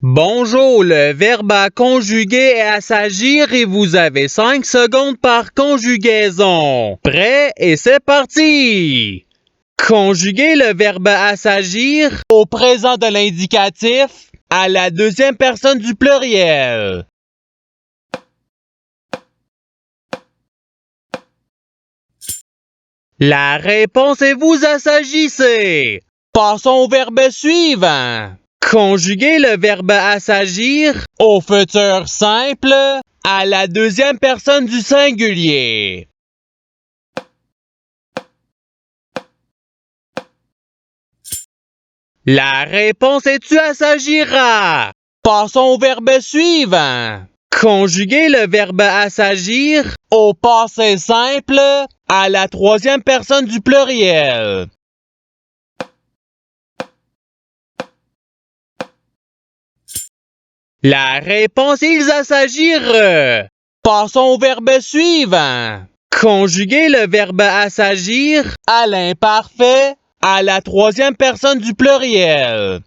Bonjour, le verbe à conjuguer est à s'agir et vous avez 5 secondes par conjugaison. Prêt et c'est parti! Conjuguer le verbe à s'agir au présent de l'indicatif à la deuxième personne du pluriel. La réponse est vous assagissez. Passons au verbe suivant. Conjuguer le verbe assagir au futur simple à la deuxième personne du singulier. La réponse est tu assagiras. Passons au verbe suivant. Conjuguer le verbe assagir au passé simple à la troisième personne du pluriel. La réponse est ils assagirent. Passons au verbe suivant. Conjuguer le verbe assagir à l'imparfait à la troisième personne du pluriel.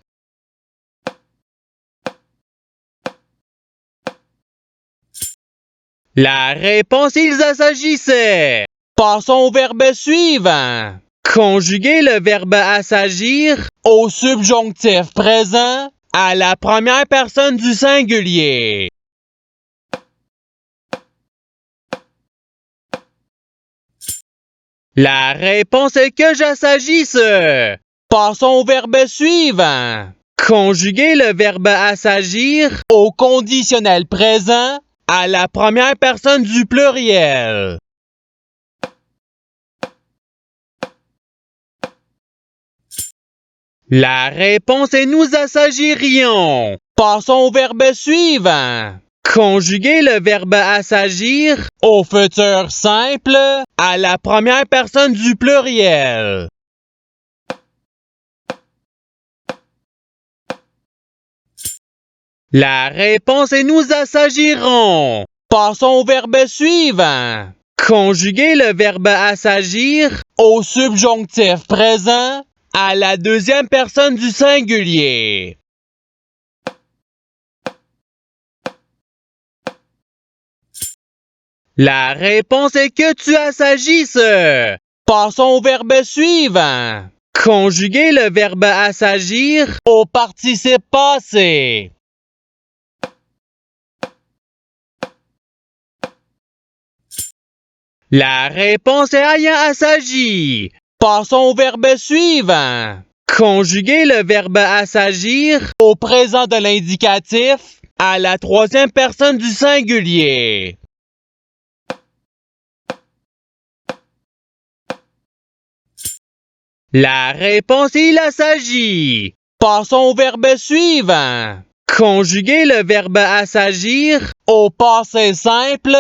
La réponse est ils assagissaient. Passons au verbe suivant. Conjuguer le verbe assagir au subjonctif présent à la première personne du singulier. La réponse est que j'assagisse. Passons au verbe suivant. Conjuguer le verbe assagir au conditionnel présent à la première personne du pluriel. La réponse est nous assagirions. Passons au verbe suivant. Conjuguer le verbe assagir au futur simple à la première personne du pluriel. La réponse est nous assagirons. Passons au verbe suivant. Conjuguer le verbe assagir au subjonctif présent à la deuxième personne du singulier. La réponse est que tu assagisses. Passons au verbe suivant. Conjuguer le verbe assagir au participe passé. La réponse est ayant assagi. Passons au verbe suivant. Conjuguer le verbe assagir au présent de l'indicatif à la troisième personne du singulier. La réponse est il assagit. Passons au verbe suivant. Conjuguer le verbe assagir au passé simple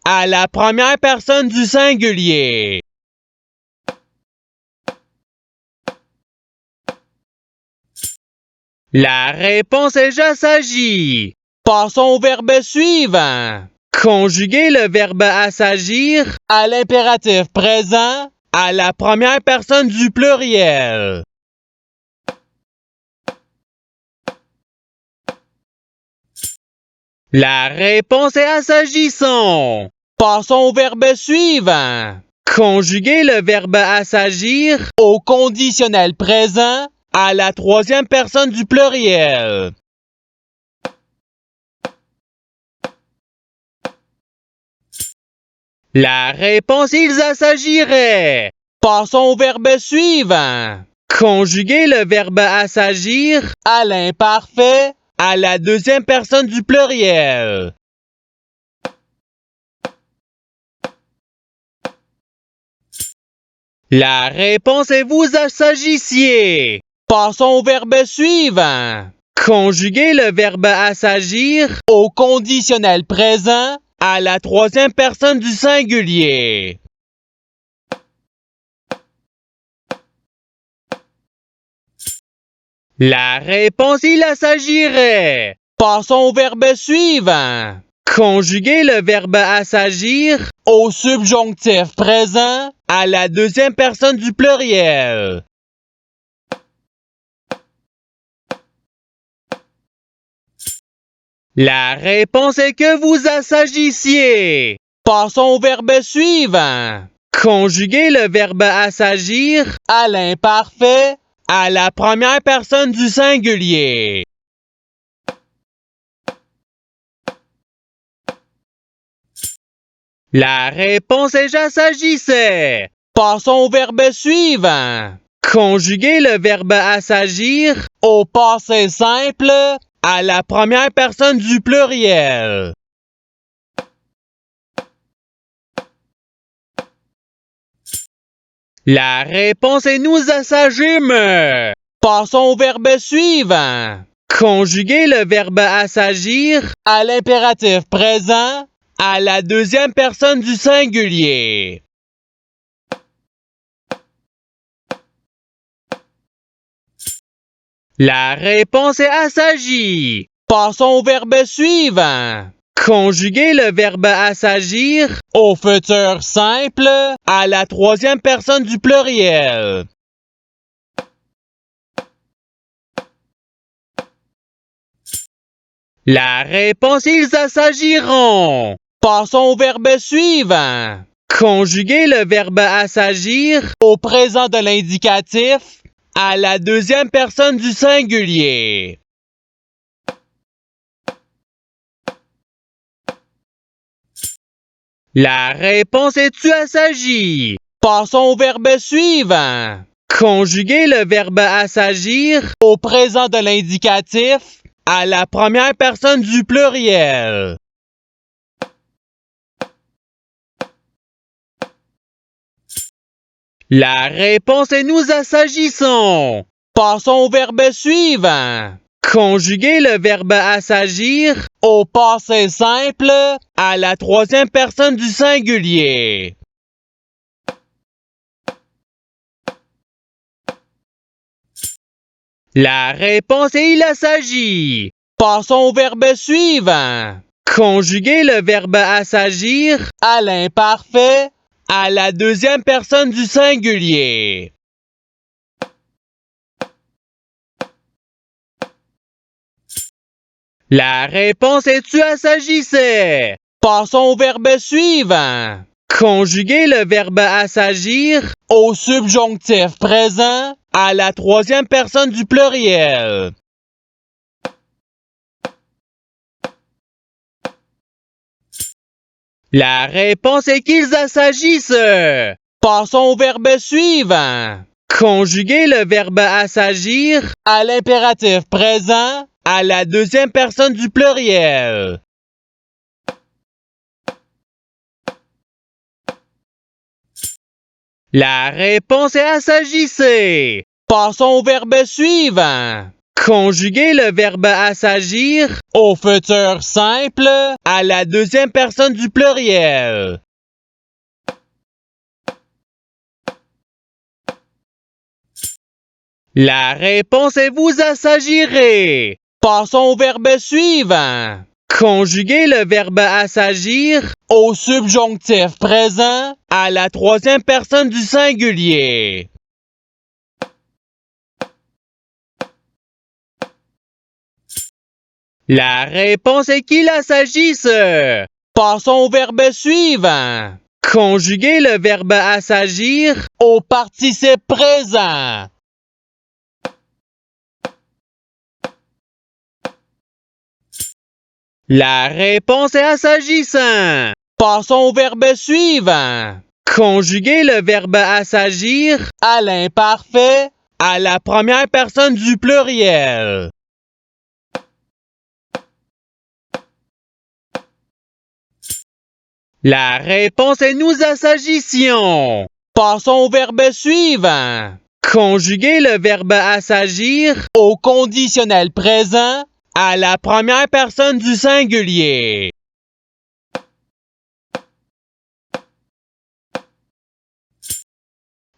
à la première personne du singulier. La réponse est j'assagis. Passons au verbe suivant. Conjuguer le verbe assagir à l'impératif présent à la première personne du pluriel. La réponse est assagissons. Passons au verbe suivant. Conjuguer le verbe assagir au conditionnel présent à la troisième personne du pluriel. La réponse ils assagiraient. Passons au verbe suivant. Conjuguer le verbe assagir à l'imparfait à la deuxième personne du pluriel. La réponse est vous assagissiez. Passons au verbe suivant. Conjuguer le verbe assagir au conditionnel présent à la troisième personne du singulier. La réponse il assagirait. Passons au verbe suivant. Conjuguer le verbe assagir au subjonctif présent à la deuxième personne du pluriel. La réponse est que vous assagissiez. Passons au verbe suivant. Conjuguez le verbe assagir à l'imparfait à la première personne du singulier. La réponse est j'assagissais. Passons au verbe suivant. Conjuguez le verbe assagir au passé simple à la première personne du pluriel. La réponse est nous assagîmes. Passons au verbe suivant. Conjuguez le verbe assagir à l'impératif présent à la deuxième personne du singulier. La réponse est assagi. Passons au verbe suivant. Conjuguez le verbe assagir au futur simple à la troisième personne du pluriel. La réponse ils assagiront. Passons au verbe suivant. Conjuguez le verbe assagir au présent de l'indicatif à la deuxième personne du singulier. La réponse est tu assagi. Passons au verbe suivant. Conjuguez le verbe assagir au présent de l'indicatif à la première personne du pluriel. La réponse est nous assagissons. Passons au verbe suivant. Conjuguez le verbe assagir au passé simple à la troisième personne du singulier. La réponse est il assagit. Passons au verbe suivant. Conjuguez le verbe assagir à l'imparfait à la deuxième personne du singulier. La réponse est tu assagissais. Passons au verbe suivant. Conjuguez le verbe assagir au subjonctif présent à la troisième personne du pluriel. La réponse est qu'ils assagissent. Passons au verbe suivant. Conjuguez le verbe assagir à l'impératif présent à la deuxième personne du pluriel. La réponse est assagissez. Passons au verbe suivant. Conjuguez le verbe assagir au futur simple à la deuxième personne du pluriel. La réponse est vous assagirez. Passons au verbe suivant. Conjuguez le verbe assagir au subjonctif présent à la troisième personne du singulier. La réponse est qu'il assagisse. Passons au verbe suivant. Conjuguez le verbe assagir au participe présent. La réponse est assagissant. Passons au verbe suivant. Conjuguez le verbe assagir à l'imparfait à la première personne du pluriel. La réponse est nous assagissions. Passons au verbe suivant. Conjuguez le verbe assagir au conditionnel présent à la première personne du singulier.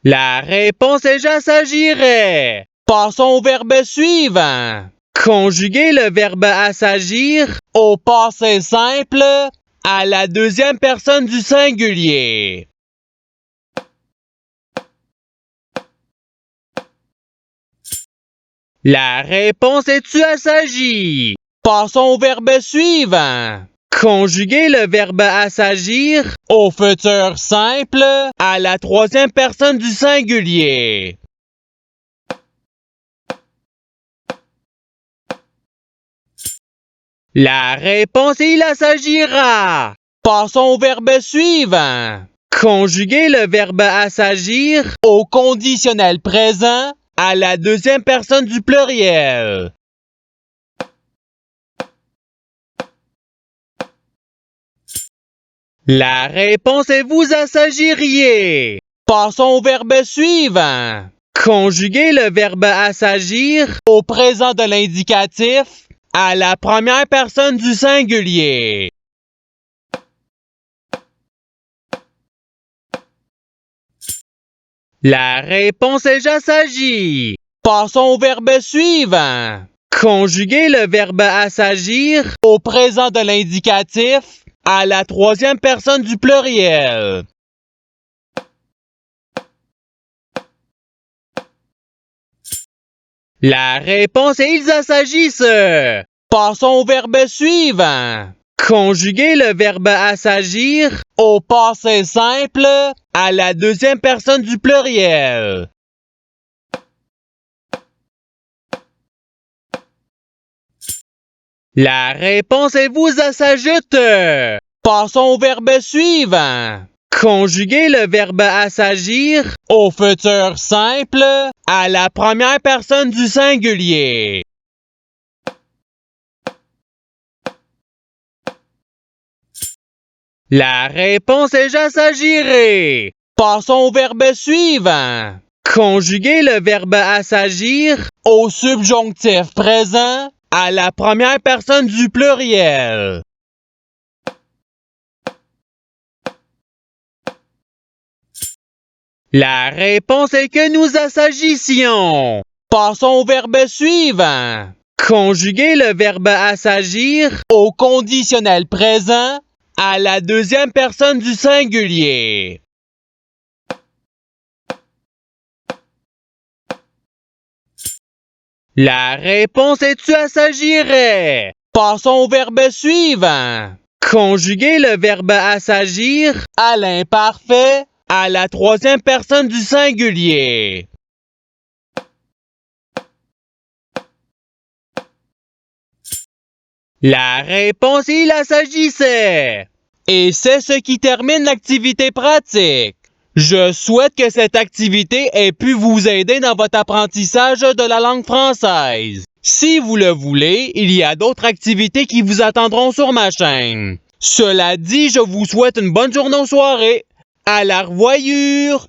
La réponse est j'assagirais. Passons au verbe suivant. Conjuguez le verbe assagir au passé simple à la deuxième personne du singulier. La réponse est tu assagis. Passons au verbe suivant. Conjuguer le verbe assagir au futur simple à la troisième personne du singulier. La réponse est il assagira. Passons au verbe suivant. Conjuguer le verbe assagir au conditionnel présent à la deuxième personne du pluriel. La réponse est vous assagiriez. Passons au verbe suivant. Conjuguer le verbe assagir au présent de l'indicatif à la première personne du singulier. La réponse est j'assagis. Passons au verbe suivant. Conjuguer le verbe assagir au présent de l'indicatif à la troisième personne du pluriel. La réponse est ils assagissent. Passons au verbe suivant. Conjuguer le verbe assagir au passé simple à la deuxième personne du pluriel. La réponse est vous assagite. Passons au verbe suivant. Conjuguer le verbe assagir au futur simple à la première personne du singulier. La réponse est j'assagirai. Passons au verbe suivant. Conjuguer le verbe assagir au subjonctif présent à la première personne du pluriel. La réponse est que nous assagissions. Passons au verbe suivant. Conjuguer le verbe assagir au conditionnel présent à la deuxième personne du singulier. La réponse est tu assagirais. Passons au verbe suivant. Conjuguer le verbe assagir à l'imparfait à la troisième personne du singulier. La réponse il assagissait. Et c'est ce qui termine l'activité pratique. Je souhaite que cette activité ait pu vous aider dans votre apprentissage de la langue française. Si vous le voulez, il y a d'autres activités qui vous attendront sur ma chaîne. Cela dit, je vous souhaite une bonne journée ou soirée. À la revoyure!